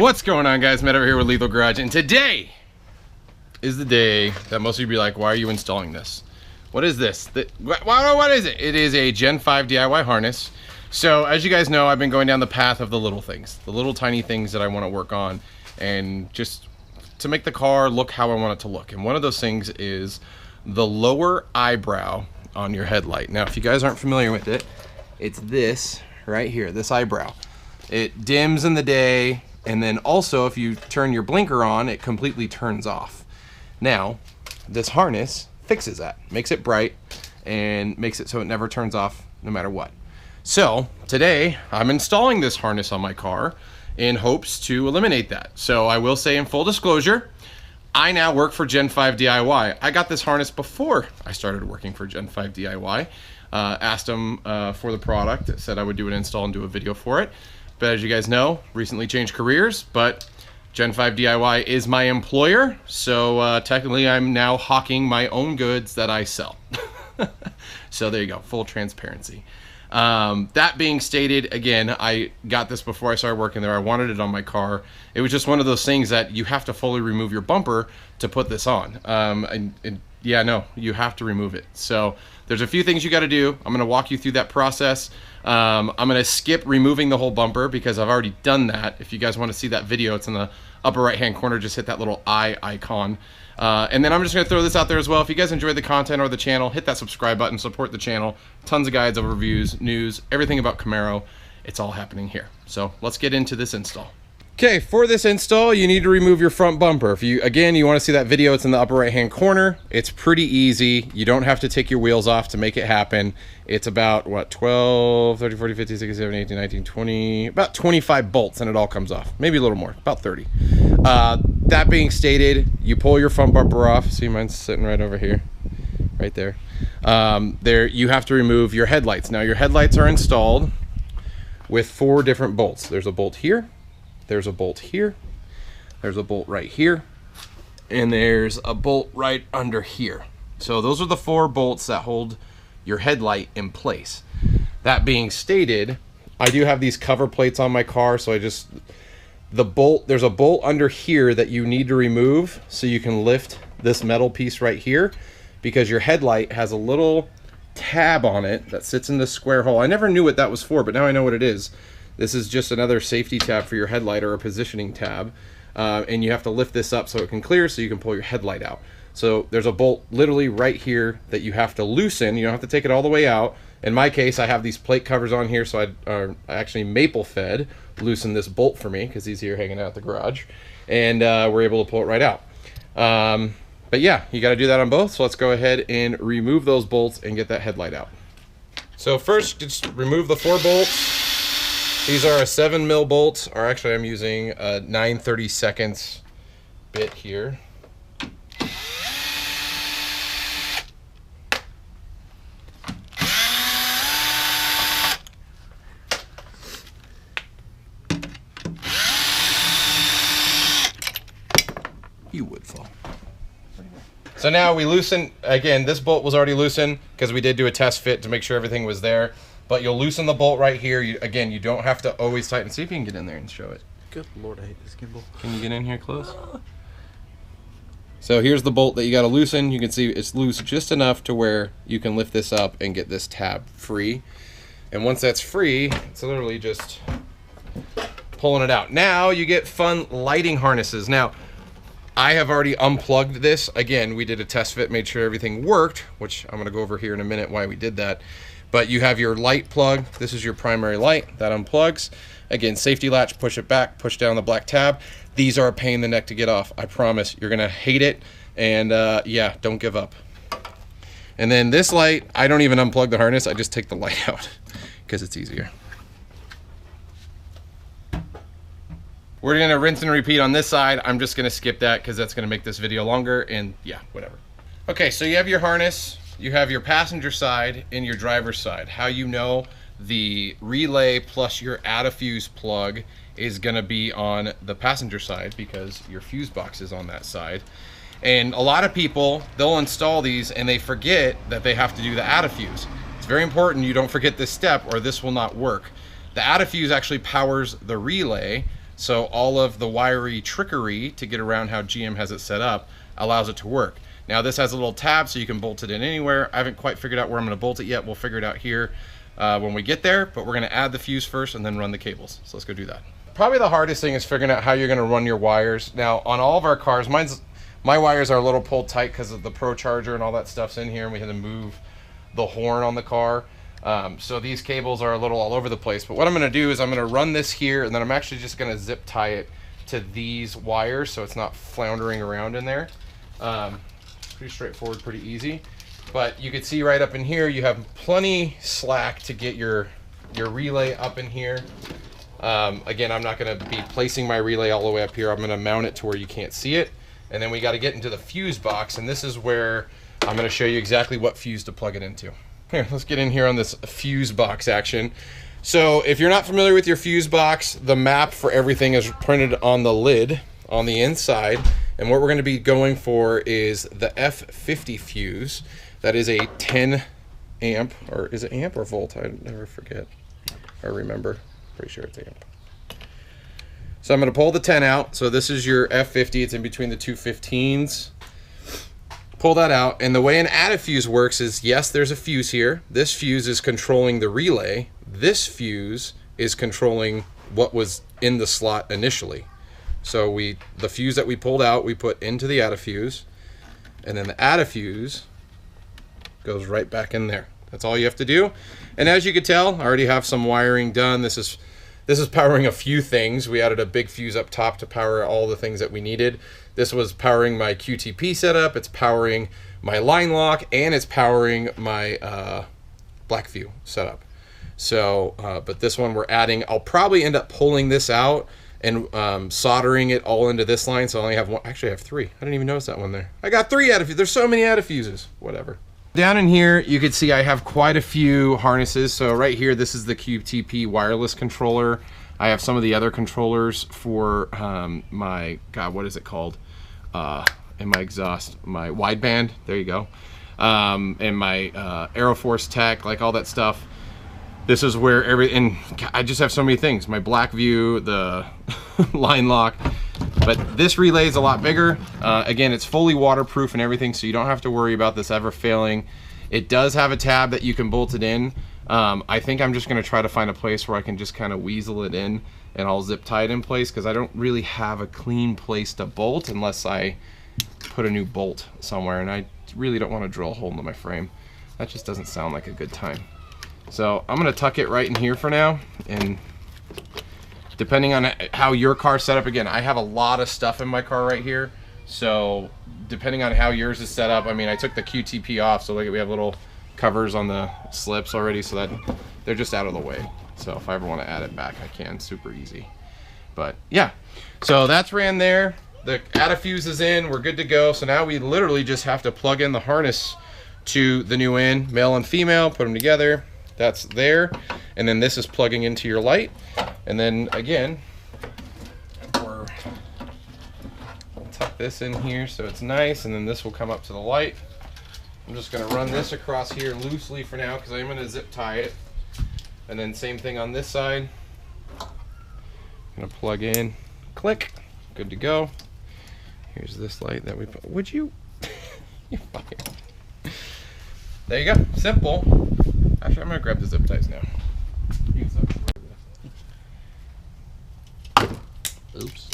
What's going on, guys? Matt over here with Lethal Garage, and today is the day that most of you be like, why are you installing this? What is this? What is it? It is a Gen5 DIY harness. So as you guys know, I've been going down the path of the little things, the little tiny things that I want to work on, and just to make the car look how I want it to look. And one of those things is the lower eyebrow on your headlight. Now, if you guys aren't familiar with it, it's this right here, this eyebrow. It dims in the day, and then also if you turn your blinker on, it completely turns off. Now, this harness fixes that, makes it bright, and makes it so it never turns off no matter what. So today, I'm installing this harness on my car in hopes to eliminate that. So I will say, in full disclosure, I now work for Gen5DIY. I got this harness before I started working for Gen5DIY. Asked them for the product, said I would do an install and do a video for it. But as you guys know, recently changed careers, but Gen5DIY is my employer, so technically I'm now hawking my own goods that I sell. So there you go, full transparency. That being stated, again, I got this before I started working there. I wanted it on my car. It was just one of those things that you have to fully remove your bumper to put this on. Yeah, no, you have to remove it. So there's a few things you got to do. I'm going to walk you through that process. I'm going to skip removing the whole bumper because I've already done that. If you guys want to see that video, it's in the upper right hand corner. Just hit that little eye icon. And then I'm just going to throw this out there as well. If you guys enjoyed the content or the channel, hit that subscribe button, support the channel. Tons of guides, overviews, news, everything about Camaro. It's all happening here. So let's get into this install. Okay, for this install, you need to remove your front bumper. If you, again, you want to see that video, it's in the upper right hand corner. It's pretty easy. You don't have to take your wheels off to make it happen. It's about, what, 12, 30, 40, 50, 60, 70, 18, 19, 20, about 25 bolts, and it all comes off. Maybe a little more, about 30. That being stated, you pull your front bumper off. See, mine's sitting right over here, right there. There, you have to remove your headlights. Now, your headlights are installed with 4 different bolts. There's a bolt here. There's a bolt here, there's a bolt right here, and there's a bolt right under here. So those are the 4 bolts that hold your headlight in place. That being stated, I do have these cover plates on my car, so there's a bolt under here that you need to remove so you can lift this metal piece right here, because your headlight has a little tab on it that sits in this square hole. I never knew what that was for, but now I know what it is. This is just another safety tab for your headlight, or a positioning tab, and you have to lift this up so it can clear, so you can pull your headlight out. So there's a bolt literally right here that you have to loosen. You don't have to take it all the way out. In my case, I have these plate covers on here, so I actually Maple Fed loosened this bolt for me because he's here hanging out at the garage, and we're able to pull it right out. But yeah, you got to do that on both, so let's go ahead and remove those bolts and get that headlight out. So first, just remove the 4 bolts. These are a 7mm bolt, or actually I'm using a 9/32 bit here. You would fall. So now we loosen, again, this bolt was already loosened because we did do a test fit to make sure everything was there. But you'll loosen the bolt right here. Again, you don't have to always tighten. See if you can get in there and show it. Good Lord, I hate this gimbal. Can you get in here close? So here's the bolt that you got to loosen. You can see it's loose just enough to where you can lift this up and get this tab free. And once that's free, it's literally just pulling it out. Now you get fun lighting harnesses. Now, I have already unplugged this. Again, we did a test fit, made sure everything worked, which I'm going to go over here in a minute why we did that. But you have your light plug. This is your primary light that unplugs. Again, safety latch, push it back, push down the black tab. These are a pain in the neck to get off. I promise. You're gonna hate it. And yeah, don't give up. And then this light, I don't even unplug the harness. I just take the light out because it's easier. We're gonna rinse and repeat on this side. I'm just gonna skip that because that's gonna make this video longer, and yeah, whatever. Okay, so you have your harness. You have your passenger side and your driver's side. How you know the relay plus your add-a-fuse plug is gonna be on the passenger side because your fuse box is on that side. And a lot of people, they'll install these and they forget that they have to do the add-a-fuse. It's very important you don't forget this step or this will not work. The add-a-fuse actually powers the relay, So all of the wiry trickery to get around how GM has it set up allows it to work. Now this has a little tab so you can bolt it in anywhere. I haven't quite figured out where I'm going to bolt it yet. We'll figure it out here when we get there, but we're going to add the fuse first and then run the cables. So let's go do that. Probably the hardest thing is figuring out how you're going to run your wires. Now on all of our cars, my wires are a little pulled tight because of the Pro Charger and all that stuff's in here, and we had to move the horn on the car. So these cables are a little all over the place, but what I'm going to do is I'm going to run this here, and then I'm actually just going to zip tie it to these wires so it's not floundering around in there. Pretty straightforward, pretty easy. But you can see right up in here you have plenty slack to get your relay up in here. Again, I'm not going to be placing my relay all the way up here. I'm going to mount it to where you can't see it, and then we got to get into the fuse box, and this is where I'm going to show you exactly what fuse to plug it into. Here, let's get in here on this fuse box action. So if you're not familiar with your fuse box, the map for everything is printed on the lid on the inside. And what we're going to be going for is the F50 fuse. That is a 10 amp, or is it amp or volt? I never forget. I remember. Pretty sure it's amp. So I'm going to pull the 10 out. So this is your F50. It's in between the two 15s. Pull that out, and the way an added fuse works is, yes, there's a fuse here. This fuse is controlling the relay. This fuse is controlling what was in the slot initially. So the fuse that we pulled out, we put into the added fuse, and then the added fuse goes right back in there. That's all you have to do. And as you can tell, I already have some wiring done. This is powering a few things. We added a big fuse up top to power all the things that we needed. This was powering my QTP setup, it's powering my line lock, and it's powering my black view setup. So, but this one we're adding, I'll probably end up pulling this out and soldering it all into this line. So I only have one, actually I have three. I didn't even notice that one there. I got three added fuses. There's so many added fuses, whatever. Down in here, you can see I have quite a few harnesses. So right here, this is the QTP wireless controller. I have some of the other controllers for my, God, what is it called? In my exhaust, my wideband, there you go. And my Aeroforce Tech, like all that stuff. This is where and I just have so many things. My black view, the line lock. But this relay is a lot bigger. Again, it's fully waterproof and everything, so you don't have to worry about this ever failing. It does have a tab that you can bolt it in. I think I'm just gonna try to find a place where I can just kind of weasel it in, and I'll zip tie it in place, because I don't really have a clean place to bolt unless I put a new bolt somewhere, and I really don't want to drill a hole into my frame. That just doesn't sound like a good time. So I'm gonna tuck it right in here for now, and depending on how your car's set up, again, I have a lot of stuff in my car right here, so depending on how yours is set up, I mean, I took the QTP off, so look, we have little covers on the slips already, so that they're just out of the way. So if I ever want to add it back, I can, super easy. But yeah, so that's ran there. The add fuse is in, we're good to go. So now we literally just have to plug in the harness to the new end, male and female, put them together. That's there, and then this is plugging into your light, and then again we'll tuck this in here so it's nice, and then this will come up to the light. I'm just going to run this across here loosely for now because I'm going to zip tie it, and then same thing on this side. I'm going to plug in, click, good to go. Here's this light that we put. Would you? You're fine. There you go, simple. Actually, I'm gonna grab the zip ties now. Oops.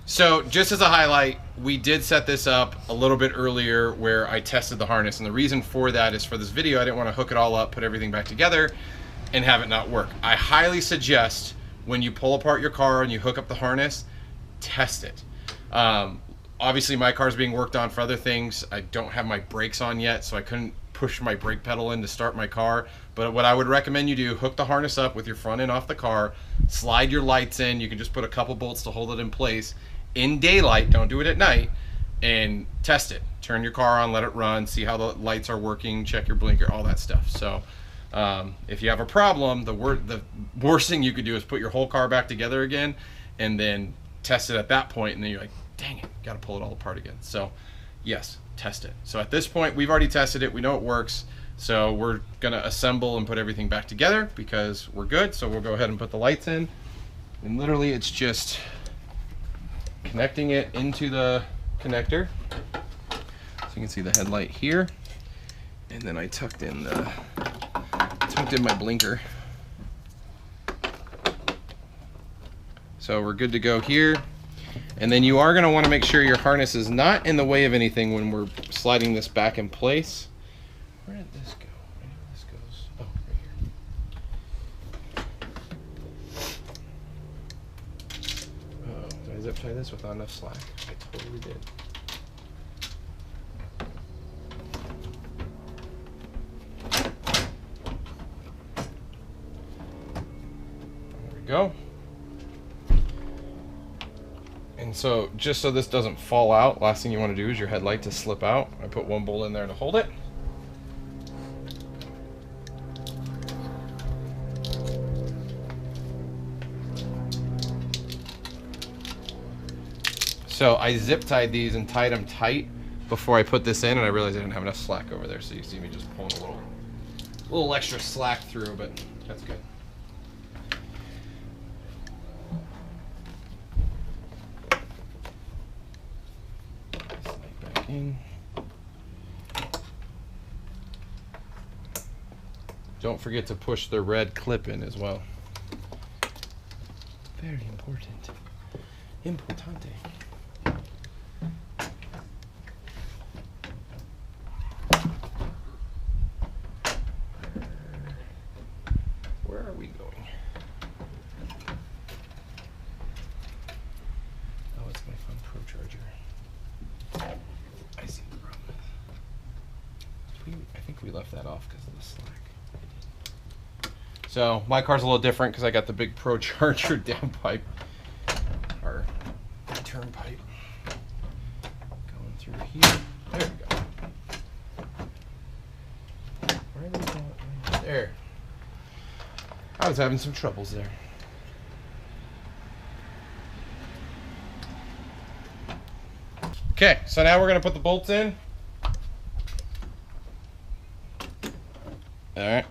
So just as a highlight, we did set this up a little bit earlier where I tested the harness, and the reason for that is for this video I didn't want to hook it all up, put everything back together, and have it not work. I highly suggest when you pull apart your car and you hook up the harness, test it. Obviously my car's being worked on for other things. I don't have my brakes on yet, so I couldn't push my brake pedal in to start my car. But what I would recommend you do, hook the harness up with your front end off the car, slide your lights in. You can just put a couple bolts to hold it in place. In daylight, don't do it at night, and test it. Turn your car on, let it run, see how the lights are working, check your blinker, all that stuff. So if you have a problem, the worst thing you could do is put your whole car back together again and then test it at that point, and then you're like, dang it, got to pull it all apart again. So yes, test it. So at this point, we've already tested it. We know it works. So we're gonna assemble and put everything back together because we're good. So we'll go ahead and put the lights in. And literally it's just connecting it into the connector. So you can see the headlight here. And then I tucked in my blinker. So we're good to go here. And then you are gonna wanna make sure your harness is not in the way of anything when we're sliding this back in place. Where did this go? I know this goes, oh, right here. Oh, did I zip tie this without enough slack? I totally did. There we go. And so, just so this doesn't fall out, last thing you want to do is your headlight to slip out. I put one bolt in there to hold it. So I zip tied these and tied them tight before I put this in, and I realized I didn't have enough slack over there, so you see me just pulling a little extra slack through, but that's good. Slide back in. Don't forget to push the red clip in as well. Very important. Importante. Where are we going? Oh, it's my fun Pro Charger. I see the problem. I think we left that off because of the slack. So my car's a little different because I got the big Pro Charger downpipe, or return pipe, going through here. There we go. Where are they going? There. I was having some troubles there. Okay, so now we're gonna put the bolts in. All right.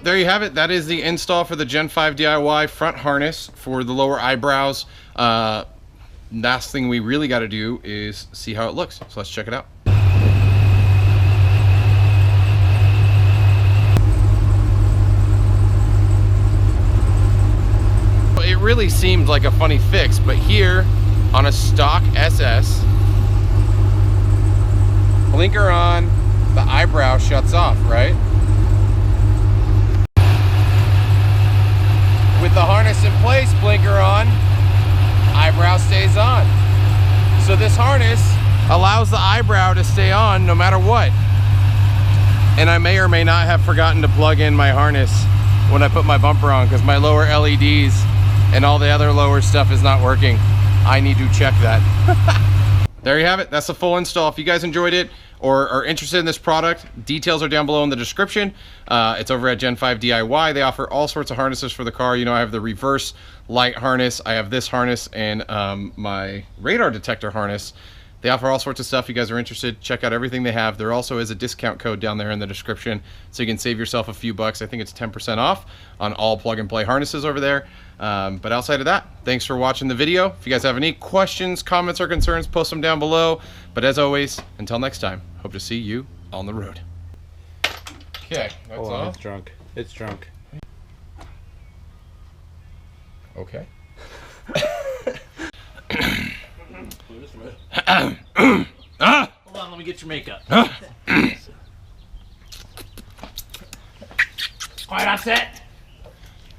There you have it. That is the install for the Gen5DIY front harness for the lower eyebrows. Last thing we really got to do is see how it looks. So let's check it out. It really seemed like a funny fix, but here on a stock SS, blinker on, the eyebrow shuts off, right? With the harness in place, blinker on, eyebrow stays on. So this harness allows the eyebrow to stay on no matter what. And I may or may not have forgotten to plug in my harness when I put my bumper on because my lower LEDs and all the other lower stuff is not working. I need to check that. There you have it. That's the full install. If you guys enjoyed it or are interested in this product, details are down below in the description. It's over at Gen5DIY. They offer all sorts of harnesses for the car. You know, I have the reverse light harness. I have this harness and my radar detector harness. They offer all sorts of stuff. If you guys are interested, check out everything they have. There also is a discount code down there in the description, so you can save yourself a few bucks. I think it's 10% off on all plug-and-play harnesses over there. But outside of that, thanks for watching the video. If you guys have any questions, comments, or concerns, post them down below. But as always, until next time, hope to see you on the road. Okay, that's all. It's drunk. It's drunk. Okay. Hold on, let me get your makeup. Quiet on set.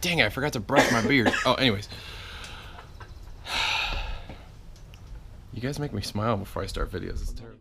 Dang it, I forgot to brush my beard. Oh, anyways. You guys make me smile before I start videos. It's terrible.